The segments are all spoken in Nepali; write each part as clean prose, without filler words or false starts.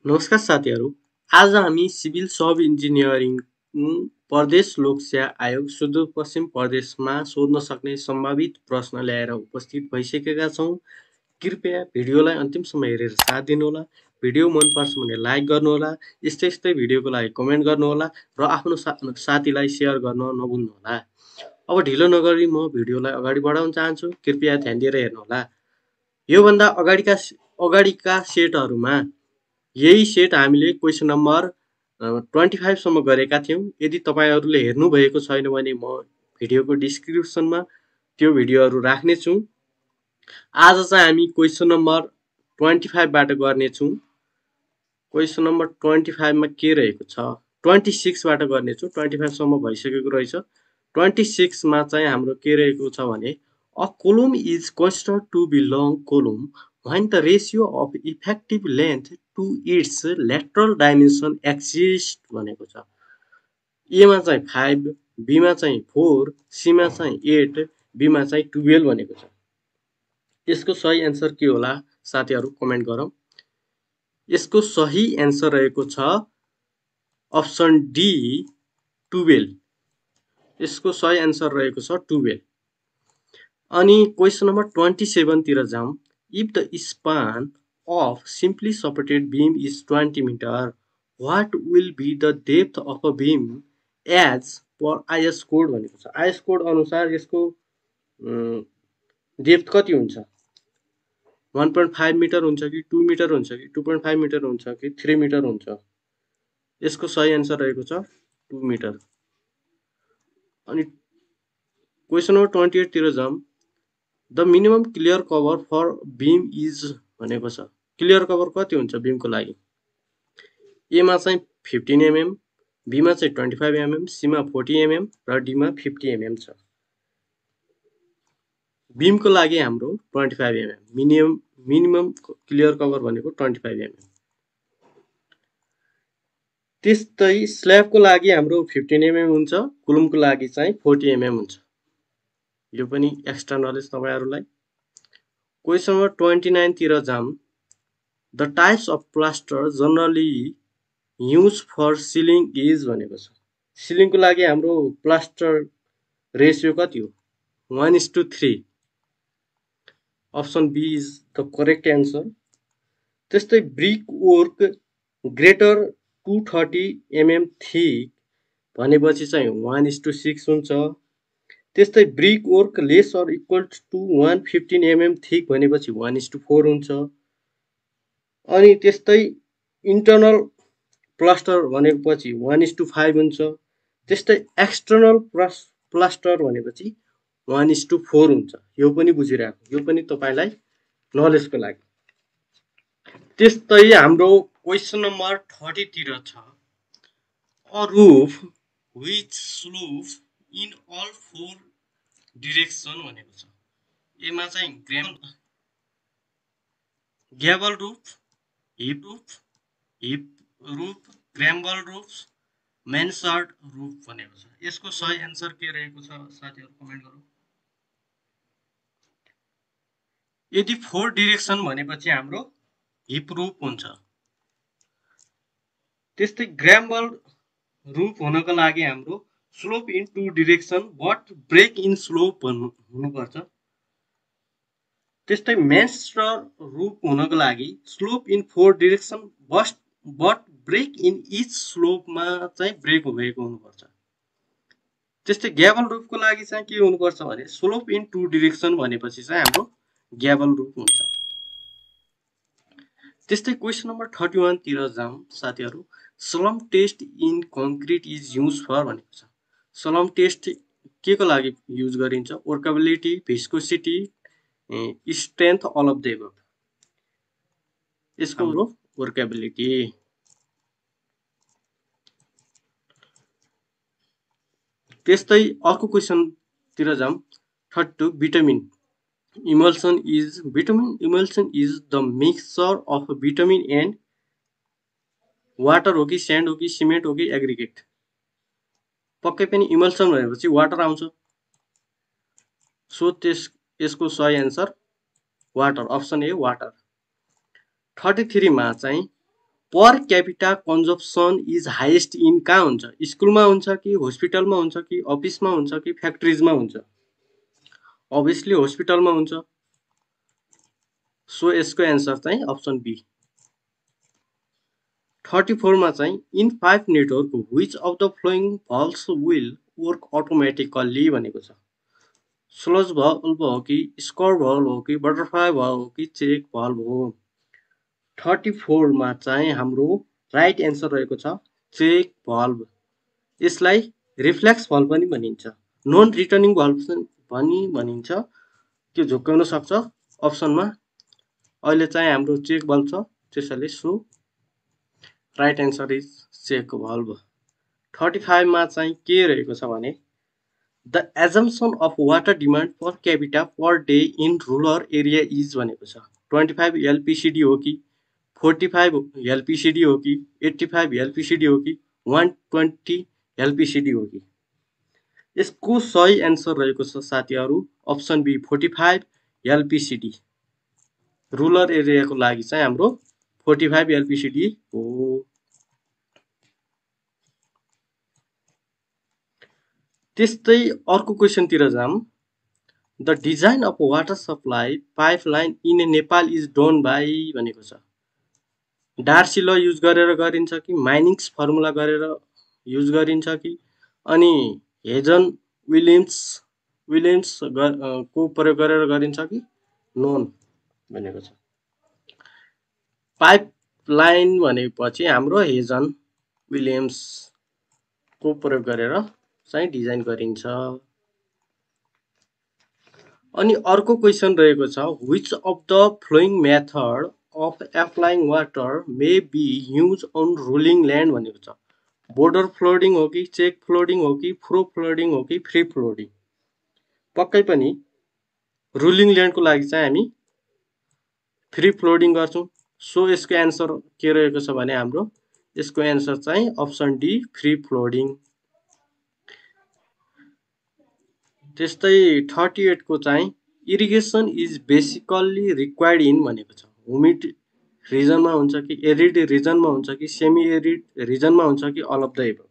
नमस्कार साथीहरू। आज हामी सिभिल सब इन्जिनियरिङ प्रदेश लोकसेवा आयोग सुदूरपश्चिम प्रदेशमा सोध्न सक्ने सम्भावित प्रश्न ल्याएर उपस्थित भइसकेका छौँ। कृपया भिडियोलाई अन्तिमसम्म हेरेर साथ दिनुहोला। भिडियो मन पर्छ भने लाइक गर्नुहोला। यस्तै भिडियोको लागि कमेन्ट गर्नुहोला र आफ्नो साथीलाई सेयर गर्न नभुल्नुहोला। अब ढिलो नगरी म भिडियोलाई अगाडि बढाउन चाहन्छु। कृपया ध्यान दिएर हेर्नुहोला। योभन्दा अगाडिका सेटहरूमा यही सेट हामीले क्वेसन नम्बर 25 सम्म गरेका थियौँ। यदि तपाईहरुले हेर्नु भएको छैन भने म भिडियोको डिस्क्रिप्सनमा त्यो भिडियोहरू राख्नेछु। आज चाहिँ हामी क्वेसन नम्बर 25 बाट गर्नेछौँ। क्वेसन नम्बर 25 मा के रहेको छ 26 बाट गर्नेछु। 25 सम्म भइसकेको रहेछ। 26 मा चाहिँ हाम्रो के रहेको छ भने a column is considered to be long column when the ratio of effective length to its lateral dimension exists भनेको छ। ए मा चाहिँ 5, बी मा चाहिँ 4, सी मा चाहिँ 8, बी मा चाहिँ 12 भनेको छ। यसको सही एन्सर के होला साथीहरु कमेन्ट गरौँ। यसको सही एन्सर रहेको छ अप्सन डी 12। यसको सही एन्सर रहेको छ 12। अनि क्वेसन नम्बर 27 तिर जाउँ। If the span of simply supported beam is 20 meter, what will be the depth of a beam as per IS code भनेको छ। IS code अनुसार यसको डेप्थ कति हुन्छ? 1.5 मिटर हुन्छ कि 2 मिटर हुन्छ कि 2.5 मिटर हुन्छ कि 3 मिटर हुन्छ? यसको सही एन्सर रहेको छ 2 मिटर। अनि क्वेसन नम्बर 28 तिर जाउँ। The minimum clear cover for beam is भनेको छ। क्लियर कभर कति हुन्छ बीमको लागि? ए मा चाहिँ 15 mm, बी मा चाहिँ 25 mm, सी मा 40 mm र डी मा 50 mm छ। बीमको लागि हाम्रो 25 mm मिनिमम क्लियर कभर भनेको 25 mm। त्यस्तै स्ल्याबको लागि हाम्रो 15 mm हुन्छ, कुलमको लागि चाहिँ 40 mm हुन्छ। यो पनि एक्स्ट्रा नलेज तपाईहरुलाई। क्वेसन नम्बर 29 तिर जाम। The types of plaster generally used for ceiling is भनेको छ। सिलिङको लागि हाम्रो प्लास्टर रेशियो कति हो? 1:3। Option B is the correct answer. त्यस्तै brick work greater 230 mm thick भनेपछि चाहिँ 1:6 हुन्छ। त्यस्तै brick work less or equal to 115 mm thick भनेपछि 1:4 हुन्छ। अनि त्यस्तै इन्टर्नल प्लास्टर भनेपछि 1:5 हुन्छ। त्यस्तै एक्सटर्नल प्लास्टर भनेपछि 1:4 हुन्छ। यो पनि बुझिराख्नु। यो पनि तपाईलाई नलेजको लागि। त्यस्तै हाम्रो क्वेसन नम्बर 30 तिर छ। A roof which slopes in all four direction भनेको छ। ए मा चाहिँ gable roof, hip roof, gambrel roof, mansard roof भनेको छ। यसको सही एन्सर के रहेको छ साथीहरु कमेन्ट गरौँ। यदि 4 डाइरेक्सन भनेपछि हाम्रो हिप रूफ हुन्छ। त्यस्तै ग्राम्बल रूफ हुनको लागि हाम्रो slope in 2 direction but break in slope हुनुपर्छ। त्यस्तै मेन्सर्ड रूफ हुनको लागि slope in 4 direction but break in each स्लोपमा चाहिँ ब्रेक भएको हुनुपर्छ। त्यस्तै ग्याबल रूफको लागि चाहिँ के हुनुपर्छ भने स्लोप इन 2 डाइरेक्सन भनेपछि चाहिँ हाम्रो ग्याबल रूफ हुन्छ। त्यस्तै क्वेसन नम्बर 31 तिर जाउँ साथीहरु। Slump test in concrete is used for भनेको छ। स्लम टेस्ट के को लागि युज गरिन्छ? Workability, viscosity, strength, all of the above. यसको वर्कबिलिटी। त्यस्तै अर्को क्वेसन तिर जाउँ। 32 bitumen emulsion is the mixture of vitamin and water हो कि sand हो कि सिमेन्ट हो कि एग्रिगेट? पक्कै पनि इमल्सन भनेपछि वाटर आउँछ। सो यसको सही answer water. Option A water. 33 मा चाहिँ पर capita consumption is highest in कहाँ हुन्छ? स्कुलमा हुन्छ कि हस्पिटलमा हुन्छ कि अफिसमा हुन्छ कि फ्याक्ट्रिजमा हुन्छ? अभियसली हस्पिटलमा हुन्छ। सो यसको एन्सर चाहिँ अप्सन बी। 34 मा चाहिँ in 5 network which of the flowing valves will work automatically भनेको छ। स्लोज भल्भ हो कि स्क्वायर भल्भ हो कि बटरफ्लाई भल्भ हो कि चेक भल्भ हो? 34 मा चाहिँ हाम्रो राइट एन्सर रहेको छ चेक भल्भ। यसलाई रिफ्लेक्स भल्भ पनि भनिन्छ, नन रिटर्निङ भल्भ पनि भनिन्छ। त्यो झुक्काउन सक्छ अप्सनमा। अहिले चाहिँ हाम्रो चेक भल्भ छ, त्यसैले so right answer is check valve. 35 मा चाहिँ के रहेको छ भने the assumption of water demand per capita per day in rural area is भनेको छ। 25 एलपिसिडी हो कि 45 एलपिसिडी हो कि 85 एलपिसिडी हो कि 120 एलपिसिडी हो कि? यसको सही एन्सर रहेको छ साथीहरू अप्सन बी 45 एलपिसिडी। रुरल एरियाको लागि चाहिँ हाम्रो 45 एलपिसिडी हो। त्यस्तै अर्को क्वेसनतिर जाम। The design of water supply pipeline in Nepal is done by भनेको छ। डार्सी ल युज गरेर गरिन्छ कि माइनिङ्स फर्मुला गरेर युज गरिन्छ कि अनि हेजन विलियम्स को प्रयोग गरेर गरिन्छ कि नोन भनेको छ। पाइपलाइन भनेपछि हाम्रो हेजन विलियम्स को प्रयोग गरेर चाहिँ डिजाइन गरिन्छ। अनि अर्को क्वेसन रहेको छ which of the flowing method of applying water may be use on rolling land भनेको छ। बोर्डर फ्लोडिङ हो कि चेक फ्लोडिङ हो कि फ्रो फ्लोडिङ हो कि फ्री फ्लोडिङ? पक्कै पनि रुलिङ ल्यान्डको लागि चाहिँ हामी फ्री फ्लोडिङ गर्छौँ। सो यसको एन्सर के रहेको छ भने हाम्रो यसको एन्सर चाहिँ अप्सन डी फ्री फ्लोडिङ। त्यस्तै 38 को चाहिँ irrigation is basically required in भनेको छ। ह्युमिड रिजनमा हुन्छ कि एरिड रिजनमा हुन्छ कि सेमी एरिड रिजनमा हुन्छ कि अल अफ द एबभ?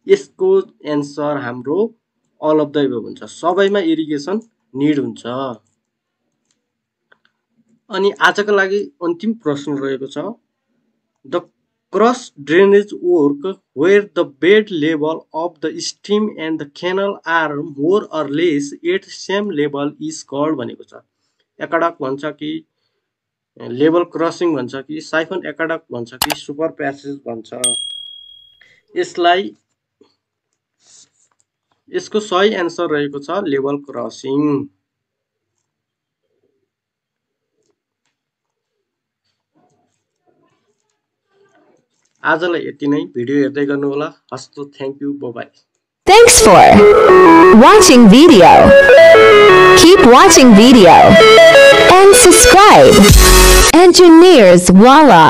यसको एन्सर हाम्रो अल अफ द एबभ हुन्छ। सबैमा इरिगेसन निड हुन्छ। अनि आजको लागि अन्तिम प्रश्न रहेको छ the cross drainage work where the bed level of the stream and the canal are more or less at same level is called भनेको छ। एक्वाडक्ट भन्छ कि लेभल क्रसिङ भन्छ कि साइफन एक्वाडक्ट भन्छ कि सुपर प्यासेज भन्छ? यसको सही एन्सर रहेको छ लेभल क्रसिङ। आजलाई यति नै। भिडियो हेर्दै गर्नु होला। हस्त thank you, bye bye. Thanks for watching video. Keep watching video and subscribe. Engineers Wala.